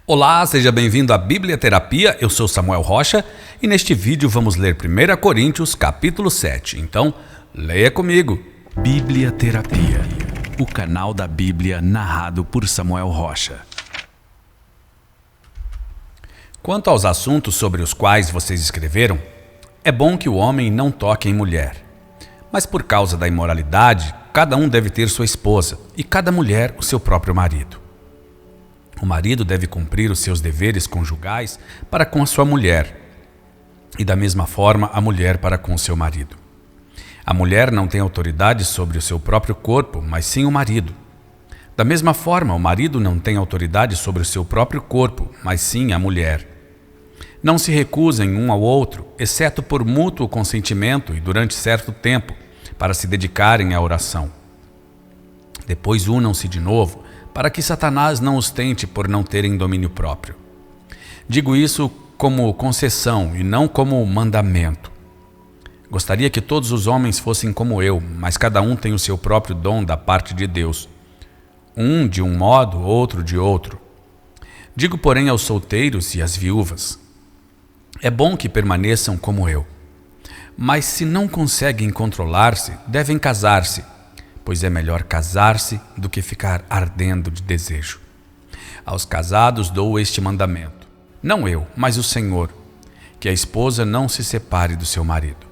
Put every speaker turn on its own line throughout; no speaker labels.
Olá, seja bem-vindo à Biblioterapia, eu sou Samuel Rocha e neste vídeo vamos ler 1 Coríntios capítulo 7, então leia comigo.
Biblioterapia, o canal da Bíblia narrado por Samuel Rocha.
Quanto aos assuntos sobre os quais vocês escreveram, é bom que o homem não toque em mulher, mas por causa da imoralidade, cada um deve ter sua esposa e cada mulher o seu próprio marido. O marido deve cumprir os seus deveres conjugais para com a sua mulher, e da mesma forma a mulher para com o seu marido. A mulher não tem autoridade sobre o seu próprio corpo, mas sim o marido. Da mesma forma, o marido não tem autoridade sobre o seu próprio corpo, mas sim a mulher. Não se recusem um ao outro, exceto por mútuo consentimento e durante certo tempo, para se dedicarem à oração. Depois unam-se de novo, para que Satanás não os tente por não terem domínio próprio. Digo isso como concessão e não como mandamento. Gostaria que todos os homens fossem como eu, mas cada um tem o seu próprio dom da parte de Deus. Um de um modo, outro de outro. Digo, porém, aos solteiros e às viúvas: é bom que permaneçam como eu. Mas se não conseguem controlar-se, devem casar-se, pois é melhor casar-se do que ficar ardendo de desejo. Aos casados dou este mandamento, não eu, mas o Senhor, que a esposa não se separe do seu marido.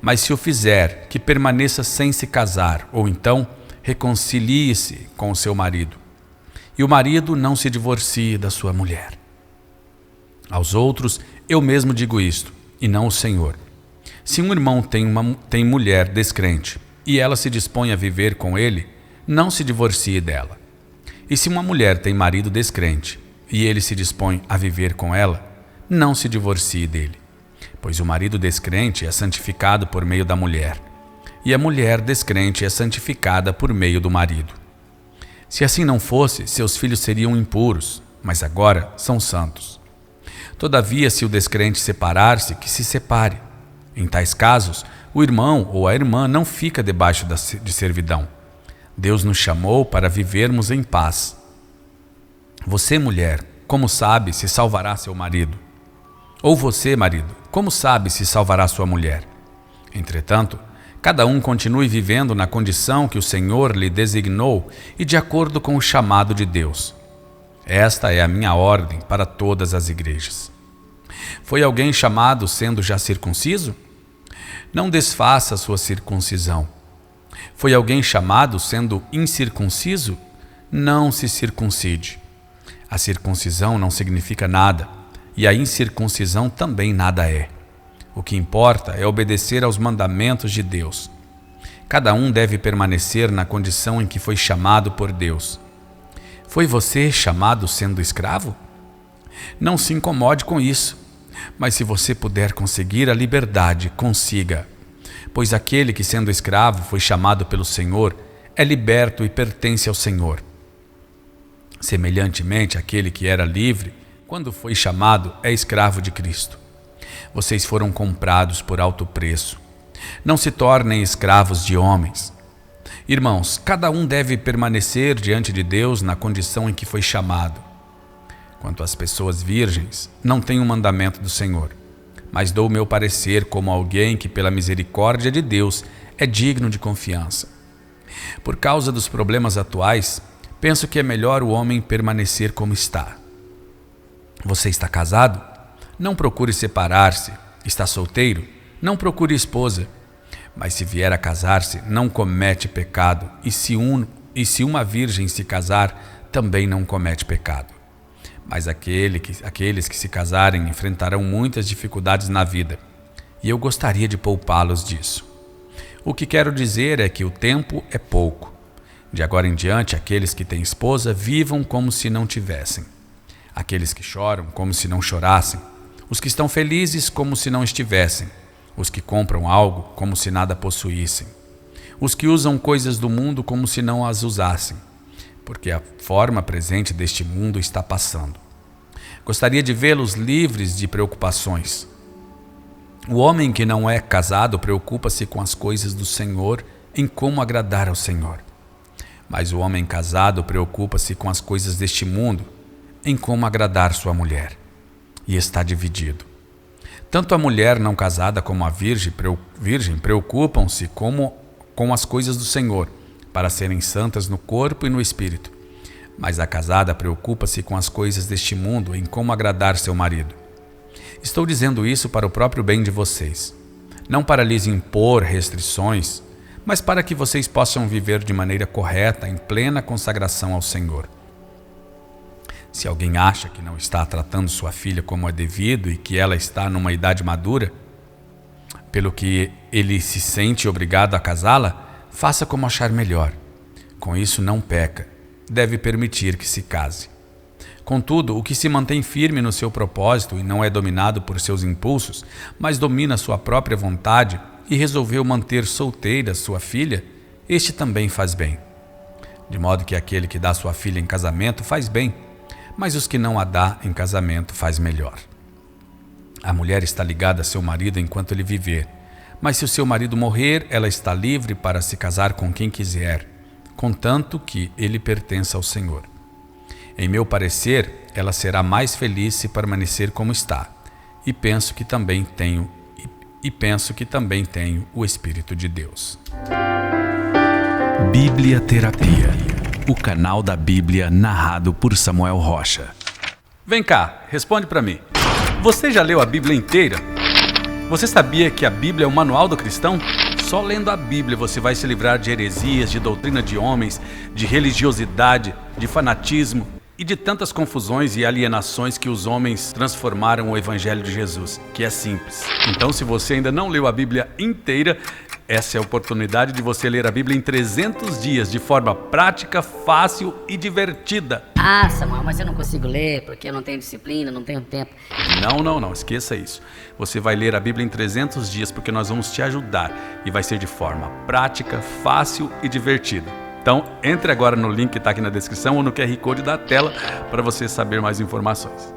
Mas se o fizer, que permaneça sem se casar, ou então reconcilie-se com o seu marido, e o marido não se divorcie da sua mulher. Aos outros eu mesmo digo isto, e não o Senhor. Se um irmão tem mulher descrente, e ela se dispõe a viver com ele, não se divorcie dela. E se uma mulher tem marido descrente, e ele se dispõe a viver com ela, não se divorcie dele. Pois o marido descrente é santificado por meio da mulher, e a mulher descrente é santificada por meio do marido. Se assim não fosse, seus filhos seriam impuros, mas agora são santos. Todavia, se o descrente separar-se, que se separe. Em tais casos, o irmão ou a irmã não fica debaixo de servidão. Deus nos chamou para vivermos em paz. Você, mulher, como sabe se salvará seu marido? Ou você, marido, como sabe se salvará sua mulher? Entretanto, cada um continue vivendo na condição que o Senhor lhe designou e de acordo com o chamado de Deus. Esta é a minha ordem para todas as igrejas. Foi alguém chamado sendo já circunciso? Não desfaça sua circuncisão. Foi alguém chamado sendo incircunciso? Não se circuncide. A circuncisão não significa nada, e a incircuncisão também nada é. O que importa é obedecer aos mandamentos de Deus. Cada um deve permanecer na condição em que foi chamado por Deus. Foi você chamado sendo escravo? Não se incomode com isso. Mas se você puder conseguir a liberdade, consiga. Pois aquele que, sendo escravo, foi chamado pelo Senhor, é liberto e pertence ao Senhor. Semelhantemente, aquele que era livre, quando foi chamado, é escravo de Cristo. Vocês foram comprados por alto preço. Não se tornem escravos de homens. Irmãos, cada um deve permanecer diante de Deus na condição em que foi chamado. Quanto às pessoas virgens, não tenho mandamento do Senhor, mas dou o meu parecer como alguém que, pela misericórdia de Deus, é digno de confiança. Por causa dos problemas atuais, penso que é melhor o homem permanecer como está. Você está casado? Não procure separar-se. Está solteiro? Não procure esposa. Mas se vier a casar-se, não comete pecado, e se uma virgem se casar, também não comete pecado. Mas aqueles que se casarem enfrentarão muitas dificuldades na vida, e eu gostaria de poupá-los disso. O que quero dizer é que o tempo é pouco. De agora em diante, aqueles que têm esposa vivam como se não tivessem. Aqueles que choram como se não chorassem. Os que estão felizes como se não estivessem. Os que compram algo como se nada possuíssem. Os que usam coisas do mundo como se não as usassem. Porque a forma presente deste mundo está passando. Gostaria de vê-los livres de preocupações. O homem que não é casado preocupa-se com as coisas do Senhor, em como agradar ao Senhor. Mas o homem casado preocupa-se com as coisas deste mundo, em como agradar sua mulher, e está dividido. Tanto a mulher não casada como a virgem preocupam-se com as coisas do Senhor, para serem santas no corpo e no espírito. Mas a casada preocupa-se com as coisas deste mundo, em como agradar seu marido. Estou dizendo isso para o próprio bem de vocês, não para lhes impor restrições, mas para que vocês possam viver de maneira correta, em plena consagração ao Senhor. Se alguém acha que não está tratando sua filha como é devido e que ela está numa idade madura, pelo que ele se sente obrigado a casá-la, faça como achar melhor. Com isso não peca, deve permitir que se case. Contudo, o que se mantém firme no seu propósito e não é dominado por seus impulsos, mas domina sua própria vontade e resolveu manter solteira sua filha, este também faz bem. De modo que aquele que dá sua filha em casamento faz bem, mas os que não a dá em casamento faz melhor. A mulher está ligada a seu marido enquanto ele viver, mas se o seu marido morrer, ela está livre para se casar com quem quiser, contanto que ele pertença ao Senhor. Em meu parecer, ela será mais feliz se permanecer como está, e penso que também tenho o Espírito de Deus.
Bíblia Terapia, o canal da Bíblia narrado por Samuel Rocha.
Vem cá, responde para mim. Você já leu a Bíblia inteira? Você sabia que a Bíblia é o manual do cristão? Só lendo a Bíblia você vai se livrar de heresias, de doutrina de homens, de religiosidade, de fanatismo e de tantas confusões e alienações que os homens transformaram o Evangelho de Jesus, que é simples. Então, se você ainda não leu a Bíblia inteira, essa é a oportunidade de você ler a Bíblia em 300 dias, de forma prática, fácil e divertida.
Ah, Samuel, mas eu não consigo ler porque eu não tenho disciplina, não tenho tempo.
Não, esqueça isso. Você vai ler a Bíblia em 300 dias porque nós vamos te ajudar e vai ser de forma prática, fácil e divertida. Então, entre agora no link que está aqui na descrição ou no QR Code da tela para você saber mais informações.